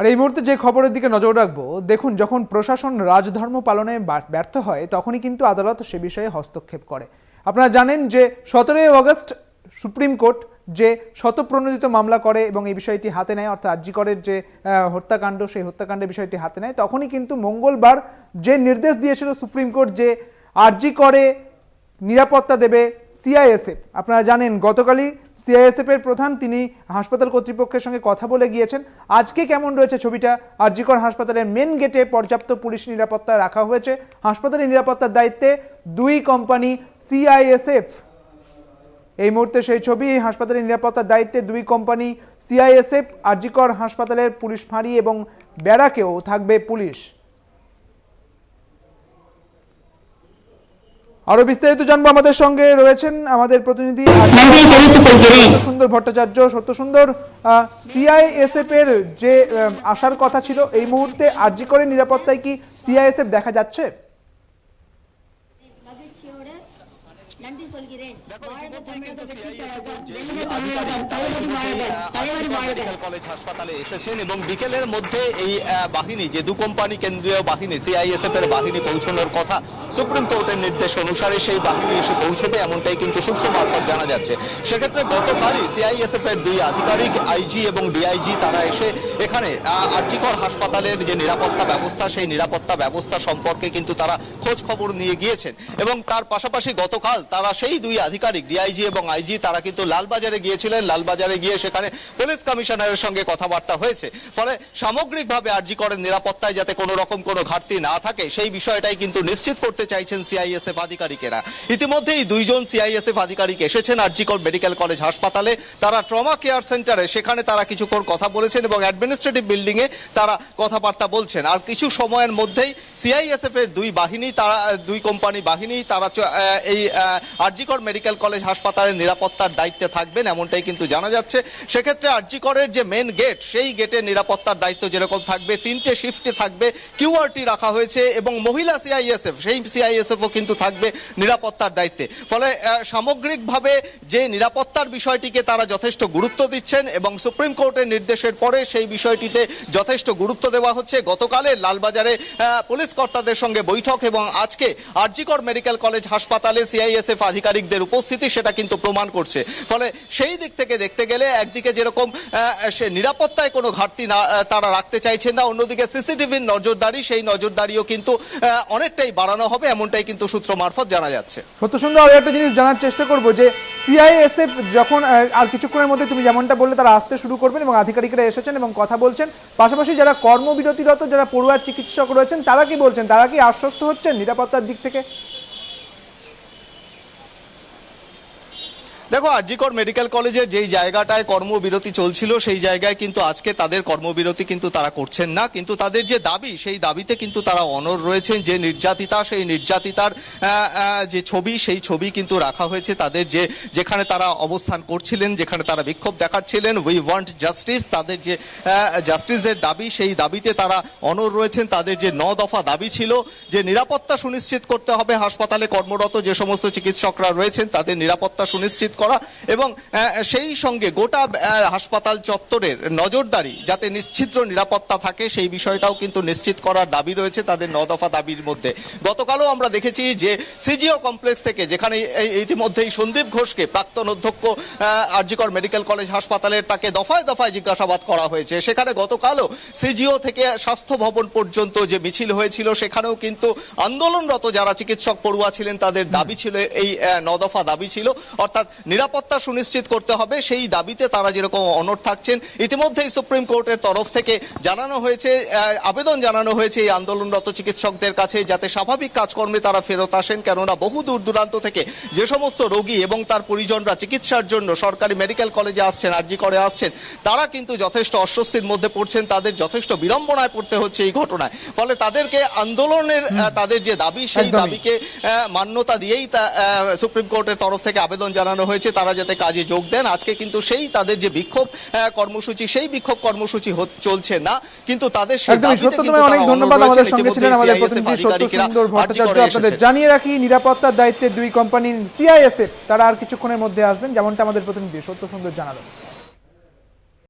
আর এই মুহূর্তে যে খবরের দিকে নজর রাখবো, দেখুন, যখন প্রশাসন রাজধর্ম পালনে ব্যর্থ হয় তখনই কিন্তু আদালত সে বিষয়ে হস্তক্ষেপ করে। আপনারা জানেন যে 17 আগস্ট সুপ্রিম কোর্ট যে শতপ্রণোদিত মামলা করে এবং এই বিষয়টি হাতে নেয়, অর্থাৎ আর জি করের যে হত্যাকাণ্ড, সেই হত্যাকাণ্ডের বিষয়টি হাতে নেয়, তখনই কিন্তু মঙ্গলবার যে নির্দেশ দিয়েছিল সুপ্রিম কোর্ট যে আর জি করে নিরাপত্তা দেবে সিআইএসএফ। আপনারা জানেন গতকালই সিআইএসএফ এর প্রধান তিনি হাসপাতাল কর্তৃপক্ষের সঙ্গে কথা বলে গিয়েছেন। আজকে কেমন রয়েছে ছবিটা, আর জি কর হাসপাতালের মেন গেটে পর্যাপ্ত পুলিশ নিরাপত্তা রাখা হয়েছে। হাসপাতালের নিরাপত্তার দায়িত্বে দুই কোম্পানি সিআইএসএফ। এই মুহূর্তে সেই ছবি, হাসপাতালের নিরাপত্তার দায়িত্বে দুই কোম্পানি সিআইএসএফ। আর জি কর হাসপাতালের পুলিশ ফাঁড়ি এবং ব্যারাকেও থাকবে পুলিশ। আরো বিস্তারিত জানবো, আমাদের সঙ্গে রয়েছেন আমাদের প্রতিনিধি সত্যসুন্দর ভট্টাচার্য। সত্যসুন্দর, সিআইএসএফ এর যে আসার কথা ছিল, এই মুহূর্তে আর জি করের নিরাপত্তায় কি সিআইএসএফ দেখা যাচ্ছে? কলেজ হাসপাতালে এসেছেন এবং বিকেলের মধ্যে এই বাহিনী, যে দু কোম্পানি কেন্দ্রীয় বাহিনী সিআইএসএফ এর বাহিনী পৌঁছানোর কথা সুপ্রিম কোর্টের নির্দেশ অনুসারে, সেই বাহিনী এসে পৌঁছবে এমনটাই কিন্তু সূত্র মারফত জানা যাচ্ছে। সেক্ষেত্রে গতকালই সিআইএসএফ এর দুই আধিকারিক আইজি এবং ডিআইজি তারা এসে এখানে আর জি কর হাসপাতালের যে নিরাপত্তা ব্যবস্থা, সেই নিরাপত্তা ব্যবস্থা সম্পর্কে কিন্তু তারা খোঁজ খবর নিয়ে গিয়েছেন এবং তার পাশাপাশি গতকাল তারা সেই দুই আধিকারিক ডিআইজি এবং আইজি তারা কিন্তু লালবাজারে গিয়েছিলেন। লালবাজারে গিয়ে সেখানে পুলিশ কমিশনারের সঙ্গে কথাবার্তা হয়েছে। ফলে সামগ্রিকভাবে আর জি করের নিরাপত্তায় যাতে কোনো রকম কোনো ঘাটতি না থাকে সেই বিষয়টাই কিন্তু নিশ্চিত করতে চাইছেন সিআইএসএফ আধিকারিকেরা। ইতিমধ্যেই দুইজন সিআইএসএফ আধিকারিক এসেছেন আর জি কর মেডিকেল কলেজ হাসপাতালে। তারা ট্রমা কেয়ার সেন্টারে সেখানে তারা কিছুক্ষণ কথা বলেছেন এবং অ্যাডমিনিস্ট্রেটিভ বিল্ডিং এ তারা কথাবার্তা বলছেন। আর কিছু সময়ের মধ্যেই সিআইএসএফ এর দুই বাহিনী, তারা দুই কোম্পানি বাহিনী তারা এই আর জি কর মেডিকেল কলেজ হাসপাতালের নিরাপত্তার দায়িত্বে থাকবেন এমনটাই কিন্তু জানা যাচ্ছে। সেক্ষেত্রে আর জি করের যে মেন গেট, সেই গেটের নিরাপত্তার দায়িত্ব যেরকম থাকবে, 3টে শিফটে থাকবে, কিউআরটি রাখা হয়েছে এবং মহিলা সিআইএসএফ, সেই সিআইএসএফও কিন্তু থাকবে নিরাপত্তার দায়িত্বে। ফলে সামগ্রিকভাবে যে নিরাপত্তার বিষয়টিকে তারা যথেষ্ট গুরুত্ব দিচ্ছেন এবং সুপ্রিম কোর্টের নির্দেশের পরে সেই বিষয়টিতে যথেষ্ট গুরুত্ব দেওয়া হচ্ছে। গতকালের লালবাজারে পুলিশ কর্তাদের সঙ্গে বৈঠক এবং আজকে আর জি কর মেডিকেল কলেজ হাসপাতালে সিআইএসএফ আধিকারিকদের উপস্থিতি সেটা কিন্তু প্রমাণ করছে। ফলে সেই দিক থেকে দেখতে গেলে একদিকে যেরকম সে নিরাপত্তায় কোনো ঘাটতি না তারা রাখতে চাইছেন না, অন্যদিকে সিসিটিভির নজরদারি, সেই নজরদারিও কিন্তু অনেকটাই বাড়ানো হবে এমনটাই কিন্তু সূত্র মারফত জানা যাচ্ছে। সত্যসুন্দর, আরো একটা জিনিস জানার চেষ্টা করবো যে সিআইএসএফ যখন আর কিছুক্ষণের মধ্যে তুমি যেমনটা বললে তারা আসতে শুরু করবেন এবং আধিকারিকরা এসেছেন এবং কথা বলছেন, পাশাপাশি যারা কর্মবিরতিরত যারা পড়ুয়া চিকিৎসক রয়েছেন তারা কি বলছেন, তারা কি আশ্বস্ত হচ্ছেন নিরাপত্তার দিক থেকে? দেখো, আর জি কর মেডিকেল কলেজের যেই জায়গাটায় কর্মবিরতি চলছিল সেই জায়গায় কিন্তু আজকে তাদের কর্মবিরতি কিন্তু তারা করছেন না, কিন্তু তাদের যে দাবি সেই দাবিতে কিন্তু তারা অনড় রয়েছেন। যে নির্যাতিতা, সেই নির্যাতিতার যে ছবি, সেই ছবি কিন্তু রাখা হয়েছে তাদের যে যেখানে তারা অবস্থান করছিলেন, যেখানে তারা বিক্ষোভ দেখাচ্ছিলেন। উই ওয়ান্ট জাস্টিস, তাদের যে জাস্টিসের দাবি, সেই দাবিতে তারা অনড় রয়েছেন। তাদের যে 9 দফা দাবি ছিল, যে নিরাপত্তা সুনিশ্চিত করতে হবে, হাসপাতালে কর্মরত যে সমস্ত চিকিৎসকরা রয়েছেন তাদের নিরাপত্তা সুনিশ্চিত করা এবং সেই সঙ্গে গোটা হাসপাতাল চত্বরের নজরদারি যাতে নিশ্চিত নিরাপত্তা থাকে সেই বিষয়টাও কিন্তু নিশ্চিত করার দাবি রয়েছে তাদের 9 দফা দাবির মধ্যে। গতকালও আমরা দেখেছি যে সিজিও কমপ্লেক্স থেকে, যেখানে ইতিমধ্যেই সন্দীপ ঘোষকে, প্রাক্তন অধ্যক্ষ আর জি কর মেডিকেল কলেজ হাসপাতালের, তাকে দফায় দফায় জিজ্ঞাসাবাদ করা হয়েছে। সেখানে গতকালও সিজিও থেকে স্বাস্থ্য ভবন পর্যন্ত যে মিছিল হয়েছিল সেখানেও কিন্তু আন্দোলনরত যারা চিকিৎসক পড়ুয়া ছিলেন তাদের দাবি ছিল, এই 9 দফা দাবি ছিল, অর্থাৎ নিরাপত্তা সুনিশ্চিত করতে হবে, সেই দাবিতে তারা যেরকম অনড় থাকছেন। ইতিমধ্যেই সুপ্রিম কোর্টের তরফ থেকে জানানো হয়েছে, আবেদন জানানো হয়েছে এই আন্দোলনরত চিকিৎসকদের কাছে যাতে স্বাভাবিক কাজকর্মে তারা ফেরত আসেন, কেননা বহু দূর দূরান্ত থেকে যে সমস্ত রোগী এবং তার পরিজনরা চিকিৎসার জন্য সরকারি মেডিকেল কলেজে আসছেন, আর জি করে আসছেন, তারা কিন্তু যথেষ্ট অস্বস্তির মধ্যে পড়ছেন, তাদের যথেষ্ট বিড়ম্বনায় পড়তে হচ্ছে এই ঘটনায়। ফলে তাদেরকে আন্দোলনের তাদের যে দাবি সেই দাবিকে মান্যতা দিয়েই সুপ্রিম কোর্টের তরফ থেকে আবেদন জানানো হয়েছে তারা যাতে কাজে যোগ দেন। আজকে কিন্তু সেই তাদের যে বিক্ষোভ কর্মসূচি, সেই বিক্ষোভ কর্মসূচি চলছে না, কিন্তু তাদের সেই দাবিতে কিন্তু অনেক ধন্যবাদ। আমাদের সঙ্গে ছিলেন আমাদের প্রতিনিধি সত্যসুন্দর ভট্টাচার্য। আপনাদের জানিয়ে রাখি, নিরাপত্তার দায়িত্বে দুই কোম্পানি সিআইএসএফ তারা আর কিছুক্ষণের মধ্যে আসবেন, যেমনটা আমাদের প্রতিনিধি সত্যসুন্দর জানালেন।